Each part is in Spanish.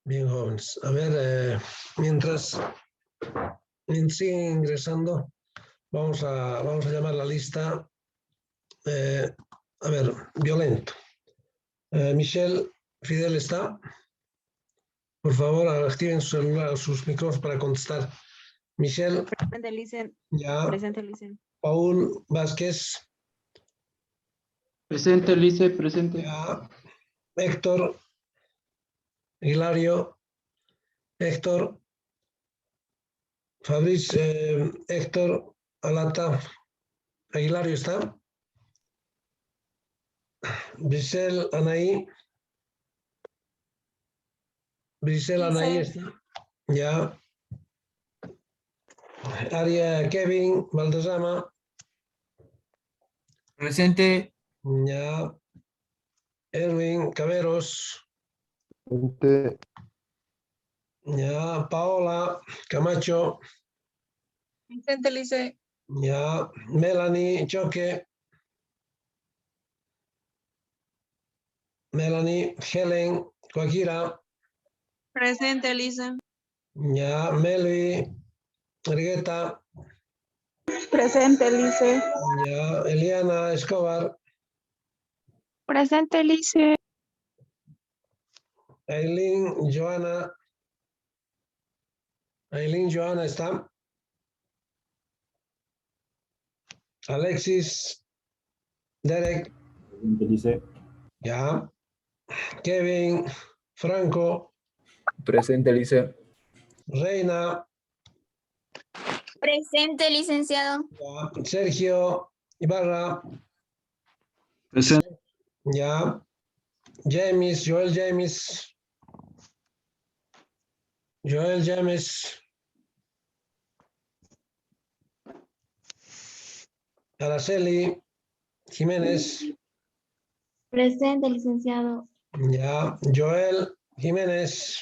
Bien, jóvenes. A ver, mientras siguen ingresando, vamos a llamar la lista. A ver, violento. Michelle, Fidel está. Por favor, activen su celular, sus micrófonos para contestar. Michelle. Presente, Licen. Ya. Presente, Licen. Paul Vázquez. Presente, Lice, presente. Ya. Héctor. Hilario. Héctor. Fabrice. Héctor. Alata. Hilario está. Brisel Anaí. Brisel Anaí está. Ya. Aria Kevin Valdezama. Presente. Ya. Erwin Caberos. Presente. Ya. Paola Camacho. Presente, Lice. Ya. Melanie Choque. Melanie Helen Coaquira. Presente, Lice. Ya. Melvi Argueta. Presente, Lice. Ya. Eliana Escobar. Presente, Lice. Aileen Joana. Aileen Joana está. Alexis Derek. Presente, Lice. Ya. Kevin Franco. Presente, Lice. Reina. Presente, licenciado. Ya. Sergio Ibarra. Presente. Ya. James, Joel James. Joel James. Araceli Jiménez. Presente, licenciado. Ya. Joel Jiménez.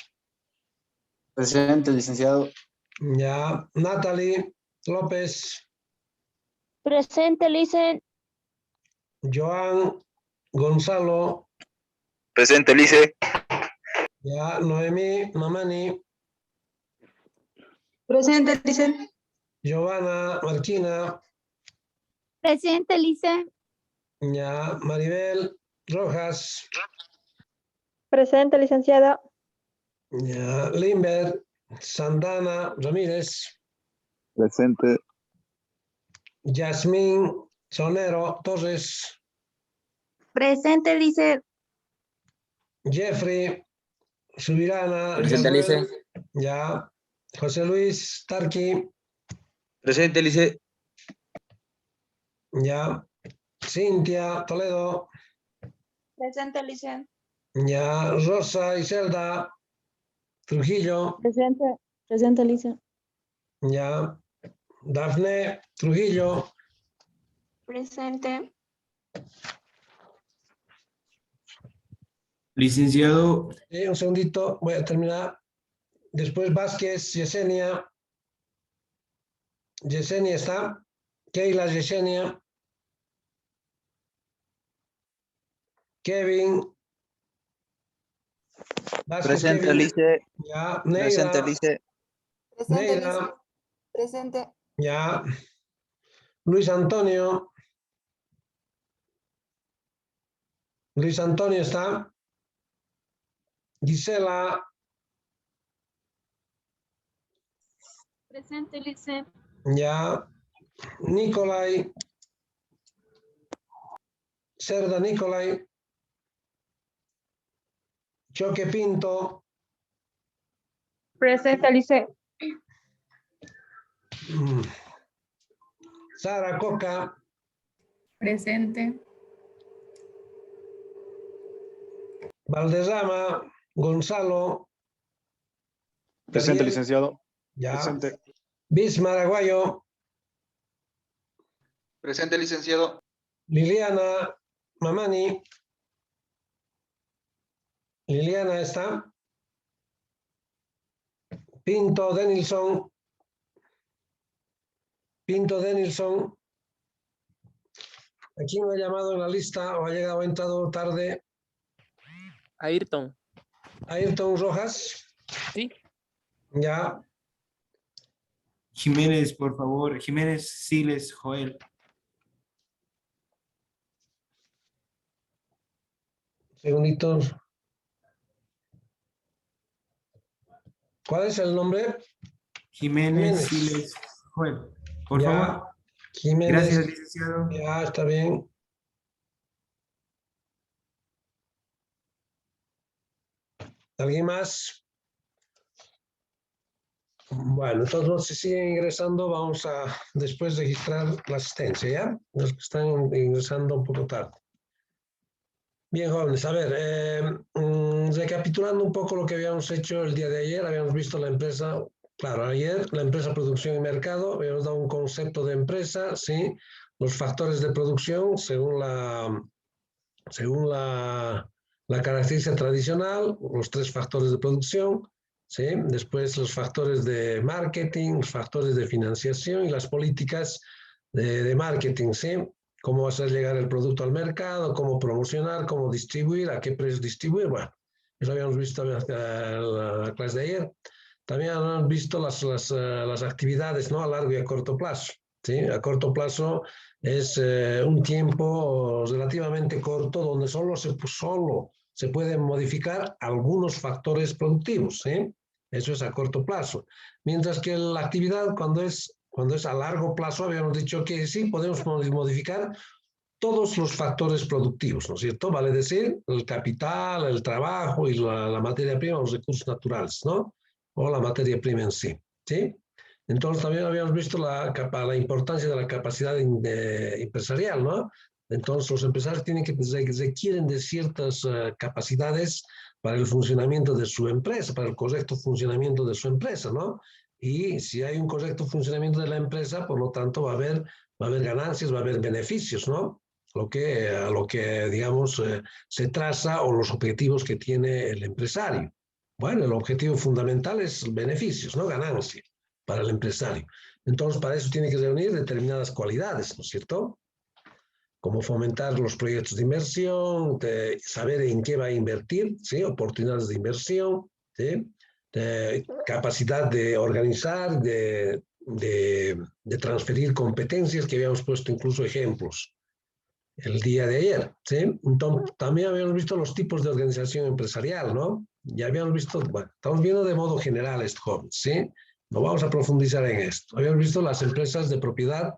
Presente, licenciado. Ya. Natalie López. Presente, Licen. Joan Gonzalo. Presente, Lice. Ya. Noemí Mamani. Presente, Licen. Giovanna Marquina. Presente, Licen. Ya. Maribel Rojas. Presente, licenciado. Ya. Limber Santana Ramírez. Presente. Yasmín Sonero Torres. Presente, Licen. Jeffrey Subirana. Presente, Yasmín. Lice. Ya. José Luis Tarqui. Presente, Lice. Ya. Cintia Toledo. Presente, Licen. Ya. Rosa Iselda Trujillo. Presente. Presente, Licen. Ya. Dafne Trujillo. Presente. Licenciado, Un segundito, voy a terminar. Después Vázquez, Yesenia. Yesenia está. Keila Yesenia. Kevin. Vázquez, Presente, Kevin. Lice. Ya. Presente, Neida. Lice. Presente, Neida. Licen. Presente. Ya. Luis Antonio. Luis Antonio está. Gisela. Presente, Licen. Ya. Nicolai. Cerda Nicolai. Choque Pinto. Presente, Licen. Sara Coca. Presente. Valdezama. Gonzalo. Presente, Gabriel. licenciado. Ya. Presente. Bismar Aguayo. Presente, licenciado. Liliana Mamani. Liliana está. Pinto Denilson. Pinto Denilson. Aquí no ha llamado en la lista o ha llegado, ha entrado tarde. Ayrton. Ayrton Rojas. Sí. Ya, Jiménez, por favor. Jiménez, Siles, Joel. segunditos. ¿Cuál es el nombre? Jiménez, Jiménez. Siles, Joel. Por Ya, favor. Jiménez. Gracias, licenciado. Ya, está bien. ¿Alguien más? Bueno, entonces los que siguen ingresando, vamos a después registrar la asistencia, ¿ya? Los que están ingresando un poco tarde. Bien, jóvenes, a ver, recapitulando un poco lo que habíamos hecho el día de ayer, habíamos visto la empresa, claro, ayer la empresa producción y mercado, habíamos dado un concepto de empresa, ¿sí? Los factores de producción según la característica tradicional, los 3 factores de producción, ¿sí? Después los factores de marketing, los factores de financiación y las políticas de marketing, ¿sí? Cómo hacer llegar el producto al mercado, cómo promocionar, cómo distribuir, a qué precio distribuir. Bueno, eso habíamos visto en la clase de ayer. También habíamos visto las actividades, ¿no? A largo y a corto plazo, ¿sí? A corto plazo es un tiempo relativamente corto donde solo se pueden modificar algunos factores productivos, ¿sí? Eso es a corto plazo. Mientras que la actividad cuando es a largo plazo, habíamos dicho que sí, podemos modificar todos los factores productivos, ¿no es cierto? Vale decir, el capital, el trabajo y la materia prima, los recursos naturales, ¿no? O la materia prima en sí, ¿sí? Entonces también habíamos visto la importancia de la capacidad empresarial, ¿no? Entonces los empresarios requieren de ciertas capacidades para el funcionamiento de su empresa, para el correcto funcionamiento de su empresa, ¿no? Y si hay un correcto funcionamiento de la empresa, por lo tanto va a haber ganancias, va a haber beneficios, ¿no? A lo que digamos, se traza o los objetivos que tiene el empresario. Bueno, el objetivo fundamental es beneficios, ¿no? Ganancia para el empresario. Entonces, para eso tiene que reunir determinadas cualidades, ¿no es cierto? Como fomentar los proyectos de inversión, saber en qué va a invertir, ¿sí? Oportunidades de inversión, ¿sí? Capacidad de organizar, de transferir competencias, que habíamos puesto incluso ejemplos el día de ayer, ¿sí? Entonces, también habíamos visto los tipos de organización empresarial, ¿no? Ya habíamos visto, bueno, estamos viendo de modo general esto, jóvenes, ¿sí? No vamos a profundizar en esto. Habíamos visto las empresas de propiedad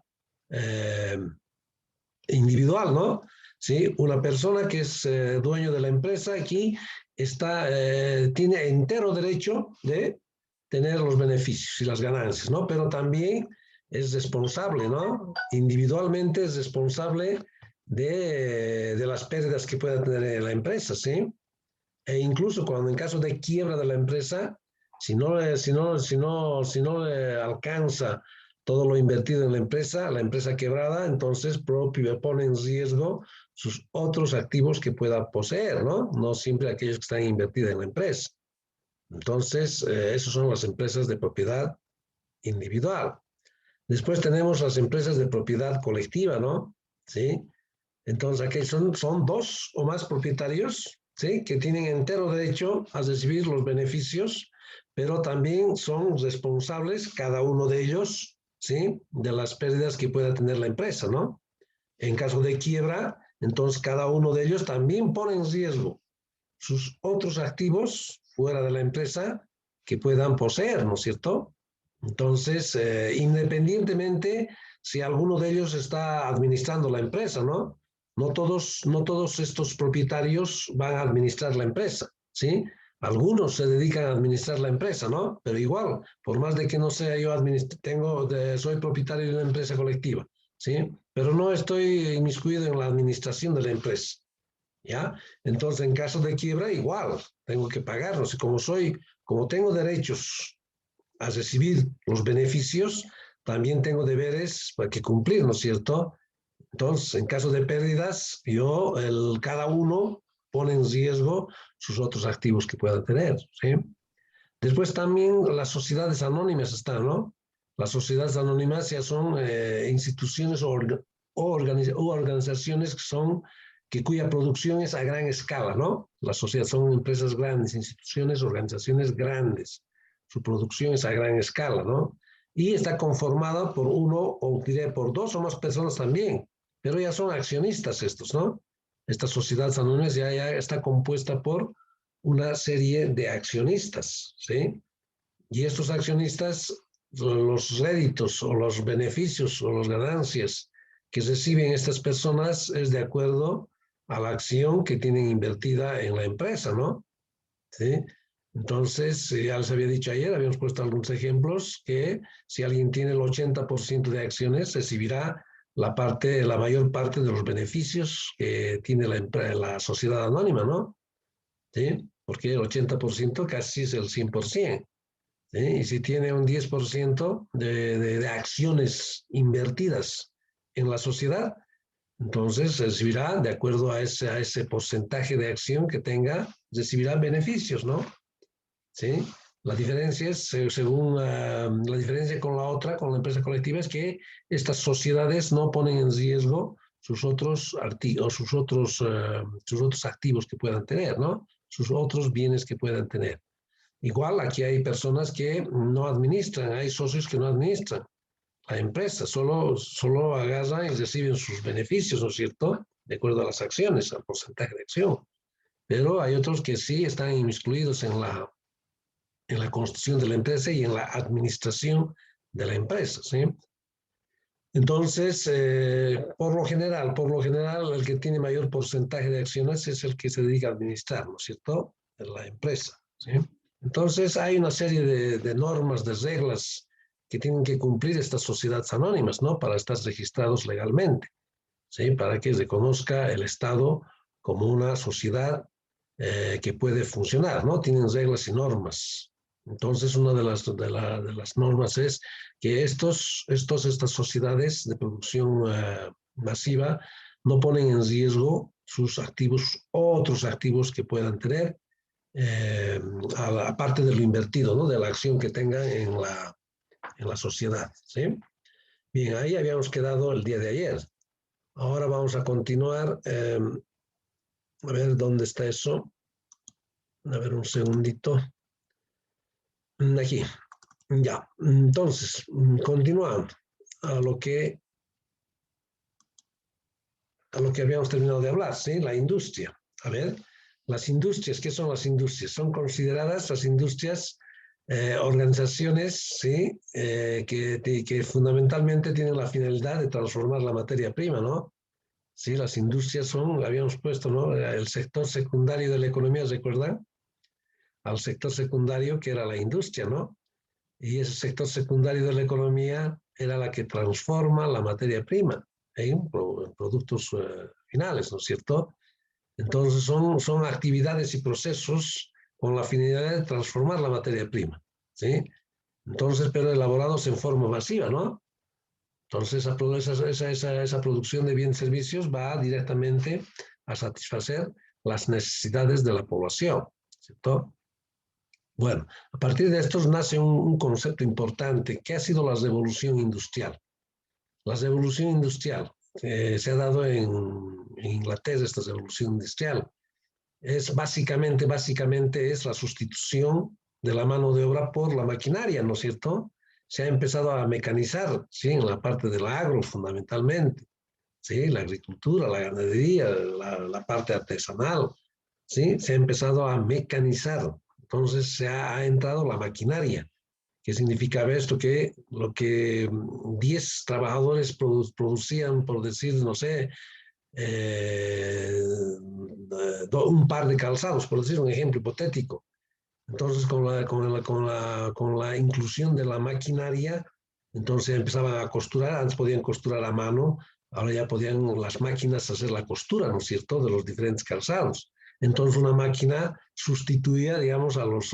individual, ¿no? ¿Sí? Una persona que es dueño de la empresa aquí tiene entero derecho de tener los beneficios y las ganancias, ¿no? Pero también es responsable, ¿no? Individualmente es responsable de las pérdidas que pueda tener la empresa, ¿sí? E incluso cuando en caso de quiebra de la empresa, si no le alcanza todo lo invertido en la empresa quebrada, entonces pone en riesgo sus otros activos que pueda poseer, ¿no? No siempre aquellos que están invertidos en la empresa. Entonces, esas son las empresas de propiedad individual. Después tenemos las empresas de propiedad colectiva, ¿no? ¿Sí? Entonces, aquí son 2 o más propietarios, ¿sí? Que tienen entero derecho a recibir los beneficios, pero también son responsables, cada uno de ellos, ¿sí? De las pérdidas que pueda tener la empresa, ¿no? En caso de quiebra, entonces cada uno de ellos también pone en riesgo sus otros activos fuera de la empresa que puedan poseer, ¿no es cierto? Entonces, independientemente si alguno de ellos está administrando la empresa, ¿no? No todos estos propietarios van a administrar la empresa, ¿sí? Algunos se dedican a administrar la empresa, ¿no? Pero igual, por más de que no sea yo soy propietario de una empresa colectiva, ¿sí? Pero no estoy inmiscuido en la administración de la empresa, ¿ya? Entonces, en caso de quiebra, igual, tengo que pagarlos. Y como tengo derechos a recibir los beneficios, también tengo deberes para que cumplir, ¿no es cierto? Entonces, en caso de pérdidas, cada uno pone en riesgo sus otros activos que pueda tener, ¿sí? Después también las sociedades anónimas están, ¿no? Las sociedades anónimas ya son instituciones o organizaciones cuya producción es a gran escala, ¿no? Las sociedades son empresas grandes, instituciones, organizaciones grandes, su producción es a gran escala, ¿no? Y está conformada por uno, o diré por dos o más personas también, pero ya son accionistas estos, ¿no? Esta sociedad anónima ya está compuesta por una serie de accionistas, ¿sí? Y estos accionistas, los réditos o los beneficios o las ganancias que reciben estas personas es de acuerdo a la acción que tienen invertida en la empresa, ¿no? ¿Sí? Entonces, ya les había dicho ayer, habíamos puesto algunos ejemplos, que si alguien tiene el 80% de acciones, recibirá la mayor parte de los beneficios que tiene la sociedad anónima, ¿no? ¿Sí? Porque el 80% casi es el 100%. ¿Sí? Y si tiene un 10% de acciones invertidas en la sociedad, entonces recibirá, de acuerdo a ese porcentaje de acción que tenga, recibirá beneficios, ¿no? ¿Sí? La diferencia es, la diferencia con la otra, con la empresa colectiva, es que estas sociedades no ponen en riesgo sus otros activos que puedan tener, ¿no? Sus otros bienes que puedan tener. Igual aquí hay personas que no administran, hay socios que no administran la empresa, solo agarran y reciben sus beneficios, ¿no es cierto? De acuerdo a las acciones, al porcentaje de acción. Pero hay otros que sí están inmiscuidos en la construcción de la empresa y en la administración de la empresa, ¿sí? Entonces, por lo general, el que tiene mayor porcentaje de acciones es el que se dedica a administrar, ¿no es cierto? La empresa, ¿sí? Entonces, hay una serie de normas, de reglas que tienen que cumplir estas sociedades anónimas, ¿no? Para estar registrados legalmente, ¿sí? Para que reconozca el Estado como una sociedad que puede funcionar, ¿no? Tienen reglas y normas. Entonces, una de las normas es que estas sociedades de producción masiva no ponen en riesgo sus activos, otros activos que puedan tener, aparte de lo invertido, ¿no? De la acción que tengan en la sociedad, ¿sí? Bien, ahí habíamos quedado el día de ayer. Ahora vamos a continuar. A ver dónde está eso. A ver un segundito. Aquí. Ya. Entonces, continuando a lo que habíamos terminado de hablar, ¿sí? La industria. A ver, las industrias, ¿qué son las industrias? Son consideradas las industrias organizaciones, ¿sí? Que fundamentalmente tienen la finalidad de transformar la materia prima, ¿no? Sí, las industrias son, habíamos puesto, ¿no? El sector secundario de la economía, ¿recuerdan? Al sector secundario que era la industria, ¿no? Y ese sector secundario de la economía era la que transforma la materia prima en productos finales, ¿no es cierto? Entonces son actividades y procesos con la finalidad de transformar la materia prima, ¿sí? Entonces, pero elaborados en forma masiva, ¿no? Entonces, esa producción de bienes y servicios va directamente a satisfacer las necesidades de la población, ¿cierto? Bueno, a partir de esto nace un concepto importante, que ha sido la revolución industrial. La revolución industrial se ha dado en Inglaterra, esta revolución industrial. Es básicamente es la sustitución de la mano de obra por la maquinaria, ¿no es cierto? Se ha empezado a mecanizar, ¿sí? En la parte del agro fundamentalmente, ¿sí? La agricultura, la ganadería, la parte artesanal, ¿sí? Se ha empezado a mecanizar. Entonces se ha entrado la maquinaria. ¿Qué significaba esto? Que lo que 10 trabajadores producían, por decir, no sé, un par de calzados, por decir un ejemplo hipotético. Entonces, con la inclusión de la maquinaria, entonces empezaban a costurar. Antes podían costurar a mano, ahora ya podían las máquinas hacer la costura, ¿no es cierto?, de los diferentes calzados. Entonces, una máquina sustituía, digamos, a los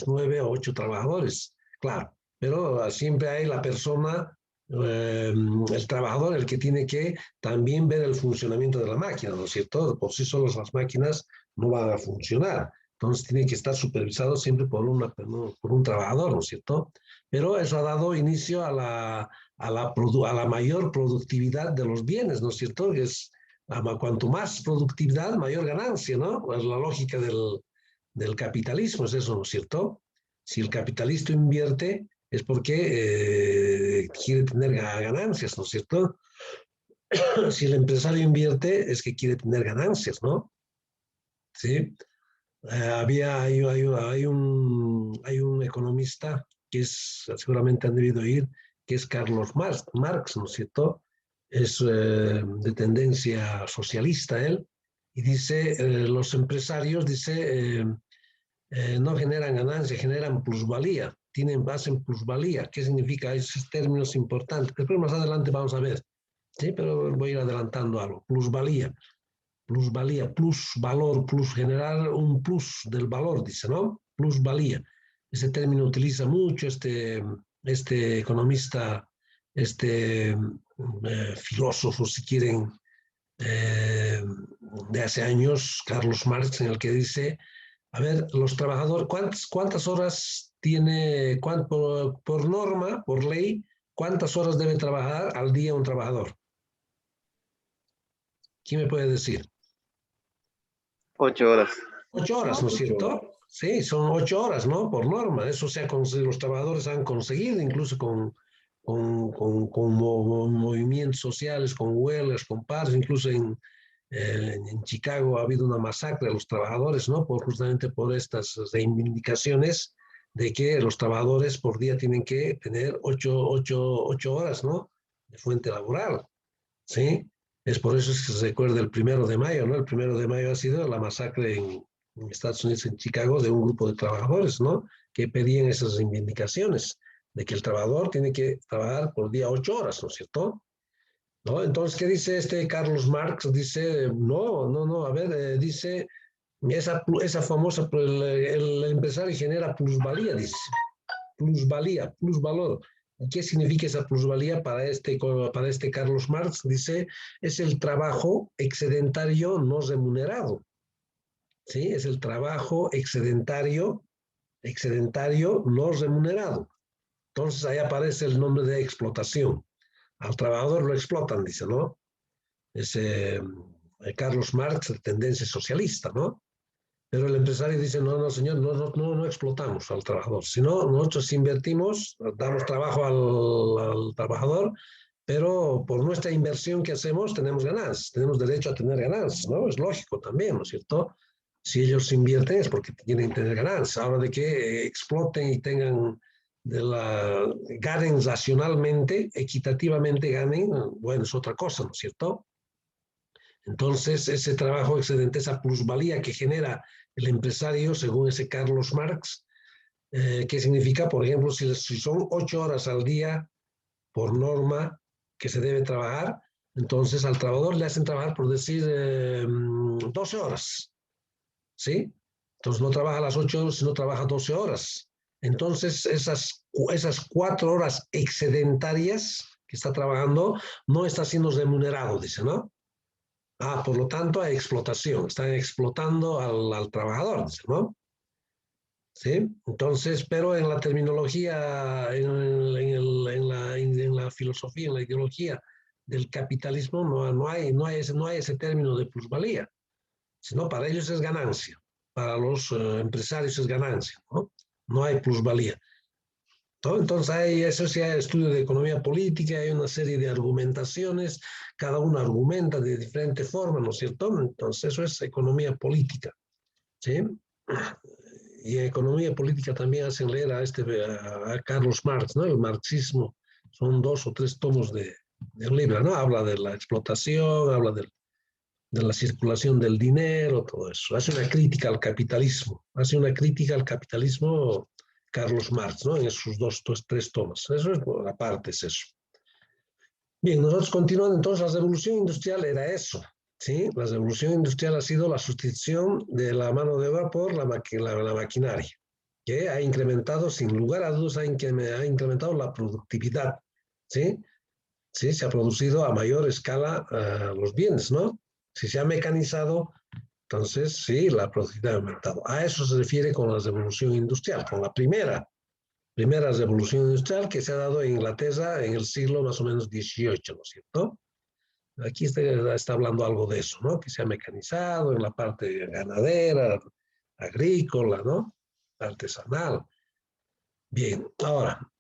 9 o 8 trabajadores, claro. Pero siempre hay la persona, el trabajador, el que tiene que también ver el funcionamiento de la máquina, ¿no es cierto? Por sí solas las máquinas no van a funcionar. Entonces tiene que estar supervisado siempre por un trabajador, ¿no es cierto? Pero eso ha dado inicio a la mayor productividad de los bienes, ¿no es cierto? Que es, cuanto más productividad, mayor ganancia, ¿no? Es la lógica del capitalismo, es eso, ¿no es cierto? Si el capitalista invierte es porque quiere tener ganancias, ¿no es cierto? Si el empresario invierte es que quiere tener ganancias, ¿no? ¿Sí? Hay un economista que es, seguramente han debido oír, que es Carlos Marx, ¿no es cierto? Es de tendencia socialista él, y dice, los empresarios, dice, no generan ganancia, generan plusvalía, hacen plusvalía. ¿Qué significa? Esos términos importantes. Después más adelante vamos a ver, ¿sí? Pero voy a ir adelantando algo. Plusvalía, plus valor, plus generar un plus del valor, dice, ¿no? Plusvalía. Ese término utiliza mucho este economista, filósofo, si quieren, de hace años, Carlos Marx, en el que dice, a ver, los trabajadores, ¿cuántas horas tiene, por norma, por ley, cuántas horas debe trabajar al día un trabajador? ¿Quién me puede decir? 8 horas. 8 horas, ¿no es cierto? Sí, son 8 horas, ¿no? Por norma. Eso se ha conseguido, los trabajadores han conseguido, incluso con movimientos sociales, con huelgas, con paros, incluso en Chicago ha habido una masacre a los trabajadores, ¿no? Justamente por estas reivindicaciones de que los trabajadores por día tienen que tener 8 horas, ¿no? De fuente laboral, ¿sí? Es por eso que se recuerda el 1 de mayo, ¿no? El 1 de mayo ha sido la masacre en Estados Unidos, en Chicago, de un grupo de trabajadores, ¿no? Que pedían esas reivindicaciones de que el trabajador tiene que trabajar por día 8 horas, ¿no es cierto? ¿No? Entonces, ¿qué dice Carlos Marx? Dice, no, a ver, dice, esa famosa, el empresario genera plusvalía, dice, plusvalía, plusvalor. ¿Y qué significa esa plusvalía para este Carlos Marx? Dice, es el trabajo excedentario no remunerado, ¿sí? Es el trabajo excedentario no remunerado. Entonces, ahí aparece el nombre de explotación. Al trabajador lo explotan, dice, ¿no? Es Carlos Marx, de tendencia socialista, ¿no? Pero el empresario dice, no, señor, no explotamos al trabajador, sino nosotros invertimos, damos trabajo al trabajador, pero por nuestra inversión que hacemos tenemos ganancias, tenemos derecho a tener ganancias, ¿no? Es lógico también, ¿no es cierto? Si ellos invierten es porque tienen que tener ganancias. Ahora de que exploten y tengan ganen racionalmente, equitativamente ganen, bueno, es otra cosa, ¿no es cierto? Entonces, ese trabajo excedente, esa plusvalía que genera el empresario, según ese Carlos Marx, ¿qué significa? Por ejemplo, si son 8 horas al día por norma que se debe trabajar, entonces al trabajador le hacen trabajar, por decir, 12 horas, ¿sí? Entonces no trabaja las 8 horas, sino trabaja 12 horas. Entonces, esas 4 horas excedentarias que está trabajando no está siendo remunerado, dice, ¿no? Por lo tanto, hay explotación. Están explotando al trabajador, dice, ¿no? ¿Sí? Entonces, pero en la terminología, en la filosofía, en la ideología del capitalismo, no hay ese término de plusvalía, sino para ellos es ganancia. Para los empresarios es ganancia, ¿no? No hay plusvalía. ¿No? Entonces, eso sí hay estudio de economía política, hay una serie de argumentaciones, cada uno argumenta de diferente forma, ¿no es cierto? Entonces, eso es economía política, ¿sí? Y en economía política también hacen leer a Carlos Marx, ¿no? El marxismo, son 2 o 3 tomos del libro, ¿no? Habla de la explotación, habla de la circulación del dinero, todo eso. Hace una crítica al capitalismo, Carlos Marx, ¿no? En sus 2 o 3 tomas. Eso es, por aparte, es eso. Bien, nosotros continuando, entonces, la revolución industrial era eso, ¿sí? La revolución industrial ha sido la sustitución de la mano de obra por la maquinaria, que ha incrementado, sin lugar a dudas, ha incrementado la productividad, ¿sí? Sí, se ha producido a mayor escala los bienes, ¿no? Si se ha mecanizado, entonces sí, la productividad ha aumentado. A eso se refiere con la revolución industrial, con la primera revolución industrial que se ha dado en Inglaterra en el siglo más o menos XVIII, ¿no es cierto? Aquí está hablando algo de eso, ¿no? Que se ha mecanizado en la parte ganadera, agrícola, ¿no? Artesanal. Bien, ahora,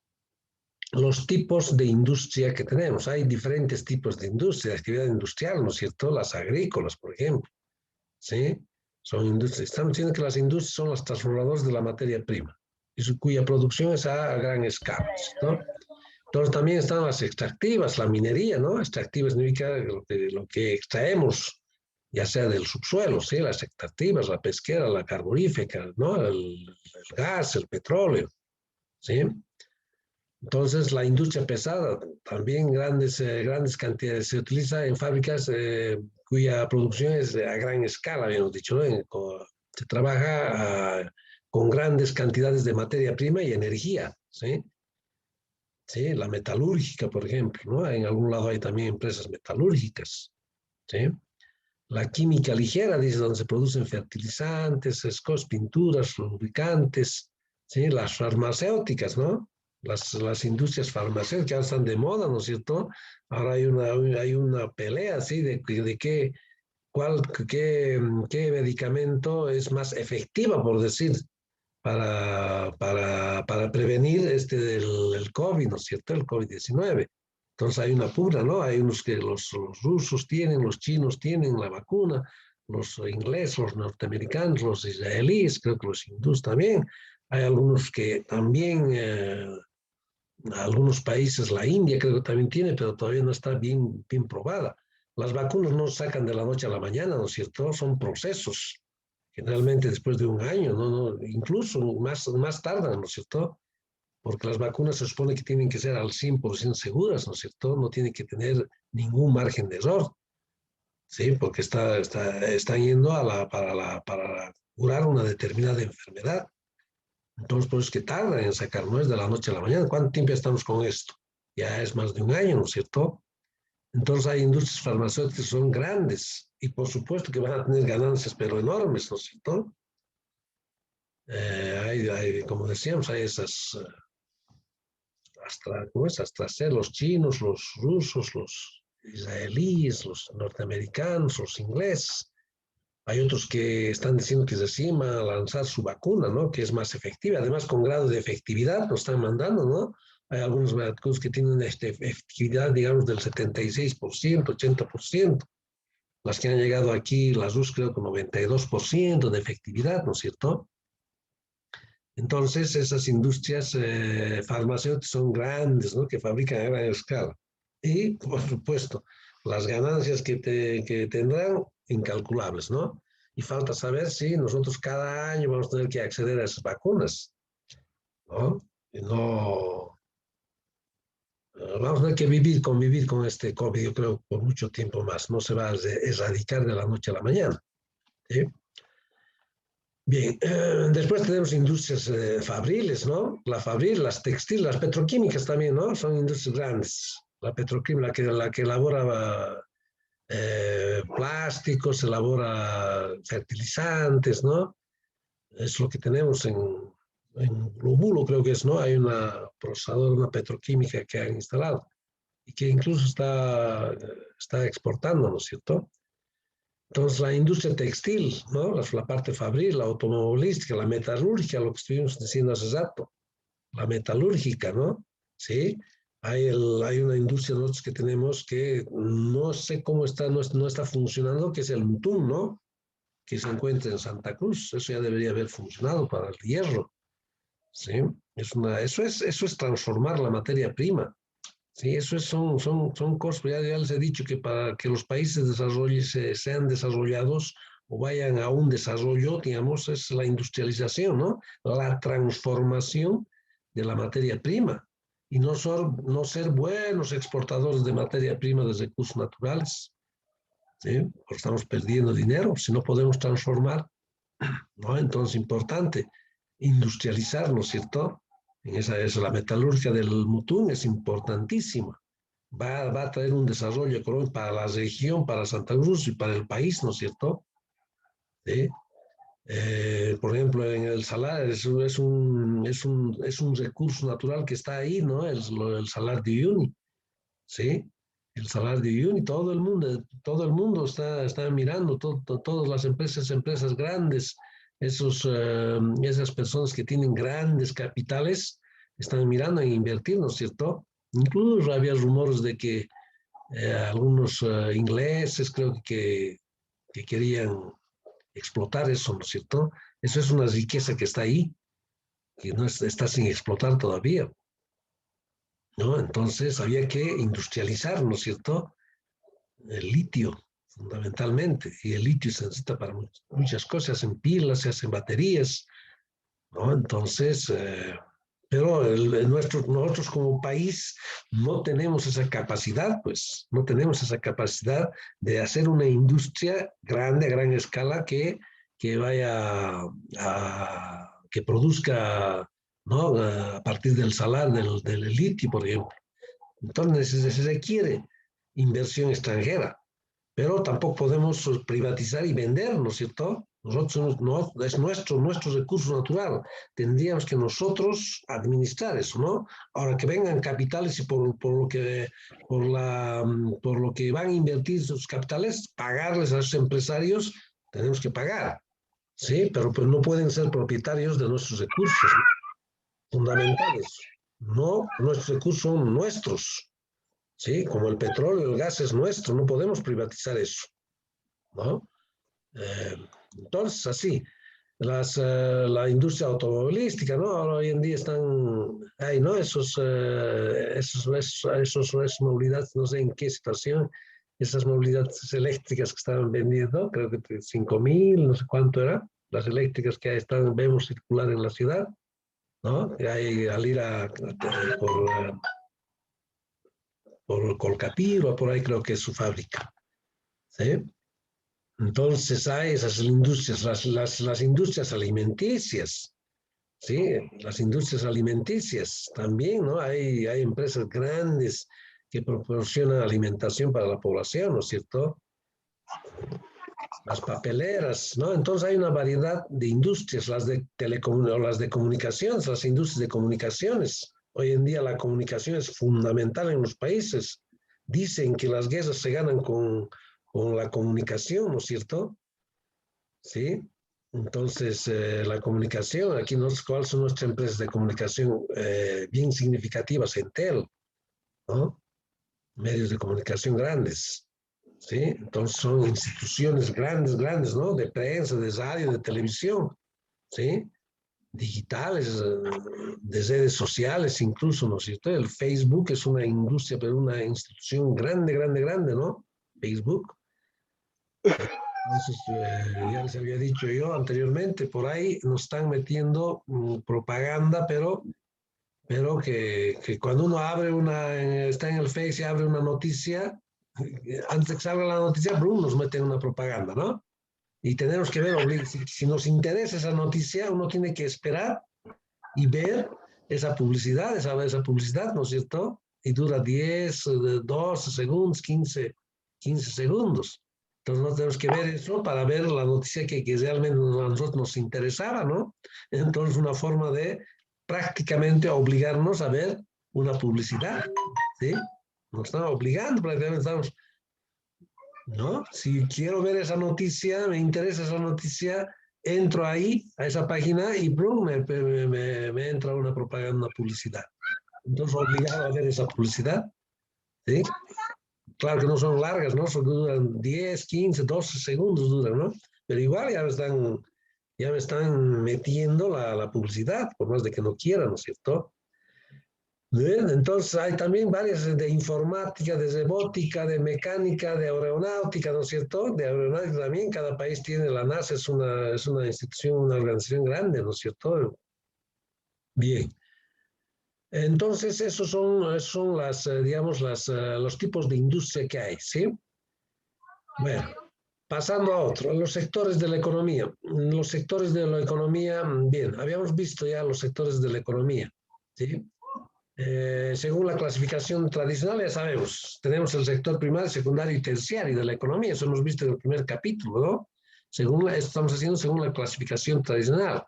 los tipos de industria que tenemos. Hay diferentes tipos de industria, de actividad industrial, ¿no es cierto? Las agrícolas, por ejemplo, ¿sí? Son industrias. Estamos diciendo que las industrias son los transformadores de la materia prima, cuya producción es a gran escala, ¿no? Entonces también están las extractivas, la minería, ¿no? Extractiva significa lo que extraemos, ya sea del subsuelo, ¿sí? Las extractivas, la pesquera, la carbonífera, ¿no? El gas, el petróleo, ¿sí? Entonces, la industria pesada, también grandes cantidades, se utiliza en fábricas cuya producción es a gran escala, habíamos dicho, ¿no? Se trabaja con grandes cantidades de materia prima y energía, ¿sí? Sí, la metalúrgica, por ejemplo, ¿no? En algún lado hay también empresas metalúrgicas, ¿sí? La química ligera, dice, donde se producen fertilizantes, escos, pinturas, lubricantes, ¿sí? Las farmacéuticas, ¿no? Las industrias farmacéuticas ahora están de moda, ¿no es cierto? Ahora hay una pelea, ¿sí? De qué medicamento es más efectiva, por decir, para prevenir el COVID, ¿no es cierto? El COVID-19. Entonces hay una pugna, ¿no? Hay unos que los rusos tienen, los chinos tienen la vacuna, los ingleses, los norteamericanos, los israelíes, creo que los hindúes también. Hay algunos que también, algunos países, la India creo que también tiene, pero todavía no está bien probada. Las vacunas no sacan de la noche a la mañana, ¿no es cierto? Son procesos. Generalmente después de un año, incluso más tardan, ¿no es cierto? Porque las vacunas se supone que tienen que ser al 100% seguras, ¿no es cierto? No tienen que tener ningún margen de error, ¿sí? Porque están yendo para curar una determinada enfermedad. Entonces, por eso es que tardan en sacar, no es de la noche a la mañana. ¿Cuánto tiempo estamos con esto? Ya es más de un año, ¿no es cierto? Entonces hay industrias farmacéuticas que son grandes y por supuesto que van a tener ganancias, pero enormes, ¿no es cierto? Como decíamos, hay esas, hasta los chinos, los rusos, los israelíes, los norteamericanos, los ingleses. Hay otros que están diciendo que se encima a lanzar su vacuna, ¿no? Que es más efectiva, además con grado de efectividad, nos están mandando, ¿no? Hay algunos vacunas que tienen efectividad, digamos, del 76%, 80%. Las que han llegado aquí, las RUS, creo con 92% de efectividad, ¿no es cierto? Entonces, esas industrias farmacéuticas son grandes, ¿no? Que fabrican a gran escala. Y, por supuesto, las ganancias que tendrán, incalculables, ¿no? Y falta saber si nosotros cada año vamos a tener que acceder a esas vacunas, ¿no? Vamos a tener que convivir con este COVID, yo creo, por mucho tiempo más. No se va a erradicar de la noche a la mañana, ¿sí? Bien, después tenemos industrias fabriles, ¿no? La fabril, las textiles, las petroquímicas también, ¿no? Son industrias grandes. La petroquímica, la que elabora plásticos, elabora fertilizantes, ¿no? Es lo que tenemos en Glóbulo, creo que es, ¿no? Hay una procesadora, una petroquímica que han instalado y que incluso está exportando, ¿no es cierto? Entonces, la industria textil, ¿no? La parte fabril, la automovilística, la metalúrgica, lo que estuvimos diciendo hace rato, la metalúrgica, ¿no? Sí, hay una industria nosotros que tenemos que no sé cómo está, no está funcionando, que es el Mutum, ¿no? Que se encuentra en Santa Cruz. Eso ya debería haber funcionado para el hierro, ¿sí? Eso es transformar la materia prima. Sí, son cosas, ya les he dicho que para que los países sean desarrollados o vayan a un desarrollo, digamos, es la industrialización, ¿no? La transformación de la materia prima y no ser buenos exportadores de materia prima de recursos naturales, ¿sí? Porque estamos perdiendo dinero si no podemos transformar, ¿no? Entonces, importante industrializar, ¿no es cierto? La metalurgia del Mutum es importantísima. Va a traer un desarrollo económico para la región, para Santa Cruz y para el país, ¿no es cierto? ¿Sí? Por ejemplo, en el salar es un recurso natural que está ahí, ¿no? El salar de Uyuni, ¿sí? El salar de Uyuni, todo el mundo está mirando, todas las empresas grandes, esas personas que tienen grandes capitales, están mirando en invertir, ¿no es cierto? Incluso había rumores de que algunos ingleses creo que querían explotar eso, ¿no es cierto? Eso es una riqueza que está ahí, que no está sin explotar todavía, ¿no? Entonces había que industrializar, ¿no es cierto? El litio, fundamentalmente, y el litio se necesita para muchas cosas, se hacen pilas, se hacen baterías, ¿no? Entonces, pero nosotros como país no tenemos esa capacidad, pues, no tenemos esa capacidad de hacer una industria grande, a gran escala, que vaya que produzca, ¿no? A partir del salar del litio, por ejemplo. Entonces se requiere inversión extranjera, pero tampoco podemos privatizar y vender, ¿no es cierto? Nosotros, no, es nuestro recurso natural. Tendríamos que nosotros administrar eso, ¿no? Ahora que vengan capitales y por lo que van a invertir sus capitales, pagarles a esos empresarios, tenemos que pagar, ¿sí? Pero pues no pueden ser propietarios de nuestros recursos, ¿no? Fundamentales. No, nuestros recursos son nuestros, ¿sí? Como el petróleo, el gas es nuestro, no podemos privatizar eso, ¿no? Entonces, así, la industria automovilística, ¿no? Ahora hoy en día hay, ¿no? Esas movilidades, no sé en qué situación, esas movilidades eléctricas que estaban vendiendo, creo que 5.000, no sé cuánto era, las eléctricas que vemos circular en la ciudad, ¿no? Que hay al ir por Colcapiro, por ahí creo que es su fábrica, ¿sí? Entonces hay esas industrias, las industrias alimenticias, ¿sí? Las industrias alimenticias también, ¿no? Hay empresas grandes que proporcionan alimentación para la población, ¿no es cierto? Las papeleras, ¿no? Entonces hay una variedad de industrias, las de comunicaciones, las industrias de comunicaciones. Hoy en día la comunicación es fundamental en los países. Dicen que las guerras se ganan con la comunicación, ¿no es cierto? ¿Sí? Entonces, la comunicación, aquí ¿cuáles son nuestras empresas de comunicación bien significativas? Entel, ¿no? Medios de comunicación grandes, ¿sí? Entonces son instituciones grandes, ¿no? De prensa, de radio, de televisión, ¿sí? Digitales, de redes sociales incluso, ¿no es cierto? El Facebook es una industria, pero una institución grande, ¿no? Facebook. Entonces, ya les había dicho yo anteriormente, por ahí nos están metiendo propaganda, pero que cuando uno está en el Face y abre una noticia, antes de que salga la noticia, nos meten una propaganda, ¿no? Y tenemos que ver, si nos interesa esa noticia, uno tiene que esperar y ver esa publicidad, ¿no es cierto? Y dura 10, 12 segundos, 15 segundos. Entonces no tenemos que ver eso para ver la noticia que realmente a nosotros nos interesaba, ¿no? Entonces una forma de prácticamente obligarnos a ver una publicidad, ¿sí? Nos están obligando, prácticamente estamos, ¿no? Si quiero ver esa noticia, me interesa esa noticia, entro ahí, a esa página y me entra una propaganda, una publicidad. Entonces obligado a ver esa publicidad, ¿sí? Claro que no son largas, ¿no? Duran 10, 15, 12 segundos duran, ¿no? Pero igual ya me están metiendo la publicidad, por más de que no quieran, ¿no es cierto? Bien, entonces hay también varias de informática, de robótica, de mecánica, de aeronáutica, ¿no es cierto? De aeronáutica también, cada país tiene, la NASA es una institución, una organización grande, ¿no es cierto? Bien. Entonces, esos son digamos, los tipos de industria que hay, ¿sí? Bueno, pasando a otro, los sectores de la economía. Los sectores de la economía, bien, habíamos visto ya los sectores de la economía, ¿sí? Según la clasificación tradicional, ya sabemos, tenemos el sector primario, secundario y terciario de la economía, eso hemos visto en el primer capítulo, ¿no? Estamos haciendo según la clasificación tradicional.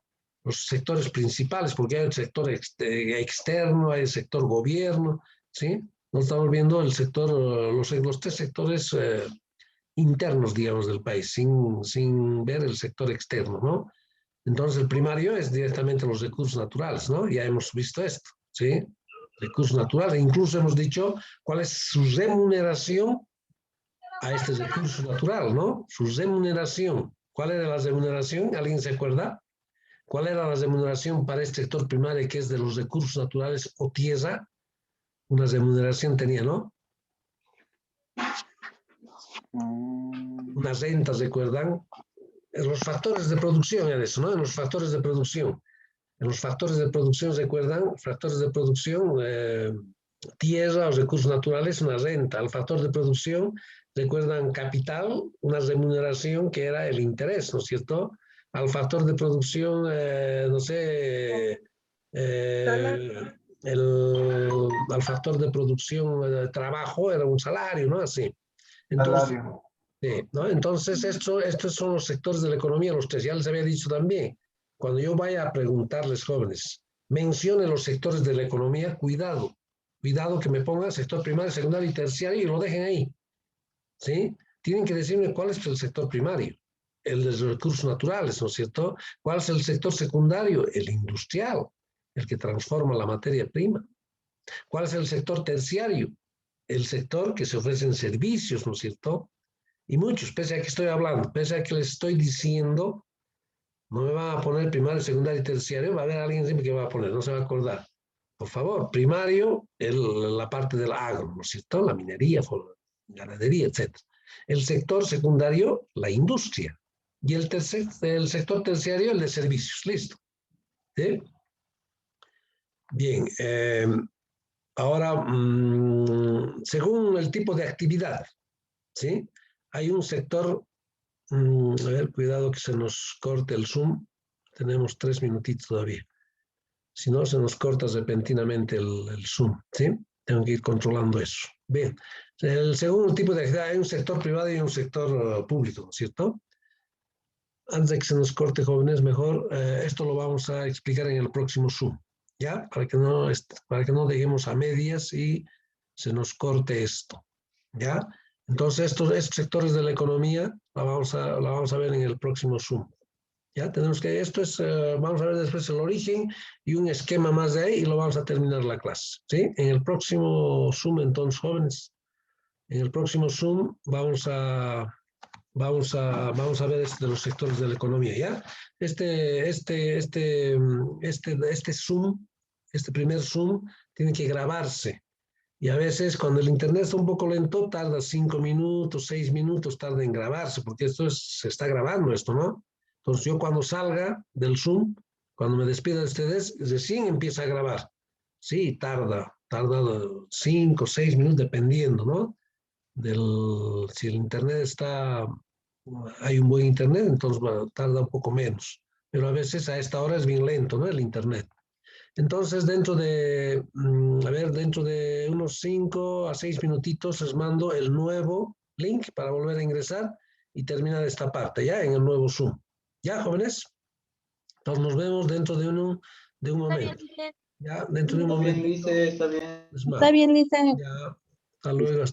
Los sectores principales, porque hay el sector externo, hay el sector gobierno, ¿sí? No estamos viendo el sector, los tres sectores internos, digamos, del país, sin ver el sector externo, ¿no? Entonces, el primario es directamente los recursos naturales, ¿no? Ya hemos visto esto. ¿sí? Recursos naturales. Incluso hemos dicho cuál es su remuneración a este recurso natural, ¿no? Su remuneración. ¿Cuál era la remuneración? ¿Alguien se acuerda? ¿Cuál era la remuneración para este sector primario que es de los recursos naturales o tierra? Una remuneración tenía, ¿no? Unas rentas, ¿recuerdan? En los factores de producción era eso, ¿no? En los factores de producción. En los factores de producción, ¿recuerdan? Factores de producción, tierra o recursos naturales, una renta. Al factor de producción, ¿recuerdan? Capital, una remuneración que era el interés, ¿no es cierto? Al factor de producción, no sé, al factor de producción de trabajo era un salario, ¿no? Así. Entonces, Salario. sí, ¿no? Entonces estos son los sectores de la economía, los tres, ya les había dicho también. Cuando yo vaya a preguntarles, jóvenes, mencione los sectores de la economía, cuidado que me pongan sector primario, secundario y terciario y lo dejen ahí, ¿sí? Tienen que decirme cuál es el sector primario, el de los recursos naturales, ¿no es cierto? ¿Cuál es el sector secundario? El industrial, el que transforma la materia prima. ¿Cuál es el sector terciario? El sector que se ofrecen servicios, ¿no es cierto? Y muchos, pese a que estoy hablando, pese a que les estoy diciendo, no me van a poner primario, secundario y terciario, va a haber alguien siempre que va a poner, no se va a acordar. Por favor, primario, la parte del agro, ¿no es cierto? La minería, ganadería, etc. El sector secundario, la industria. Y el sector terciario, el de servicios. Listo. ¿Sí? Bien. Ahora, según el tipo de actividad, ¿sí? Hay un sector, a ver, cuidado que se nos corte el Zoom. Tenemos 3 minutitos todavía. Si no, se nos corta repentinamente el Zoom, ¿sí? Tengo que ir controlando eso. Bien, el segundo tipo de actividad, hay un sector privado y un sector público, ¿cierto? Antes de que se nos corte, jóvenes, mejor esto lo vamos a explicar en el próximo Zoom, ¿ya? Para que no dejemos a medias y se nos corte esto, ¿ya? Entonces, estos sectores de la economía la vamos a ver en el próximo Zoom. Ya tenemos que, vamos a ver después el origen y un esquema más de ahí y lo vamos a terminar la clase, ¿sí? En el próximo Zoom, entonces, jóvenes, en el próximo Zoom vamos a ver de los sectores de la economía, ¿ya? Este Zoom, este primer Zoom, tiene que grabarse. Y a veces cuando el internet está un poco lento, tarda 5 minutos, 6 minutos, tarda en grabarse, porque se está grabando esto, ¿no? Entonces yo cuando salga del Zoom, cuando me despida de ustedes, recién empieza a grabar. Sí, tarda 5 o 6 minutos, dependiendo, ¿no? Si el internet hay un buen internet, entonces tarda un poco menos. Pero a veces a esta hora es bien lento, ¿no? El internet. Entonces, dentro de unos 5 a 6 minutitos les mando el nuevo link para volver a ingresar y terminar esta parte, ¿ya? En el nuevo Zoom. ¿Ya, jóvenes? Entonces nos vemos dentro de un momento. ¿Ya? Dentro de un momento. Está bien, Lice. Ya, hasta luego.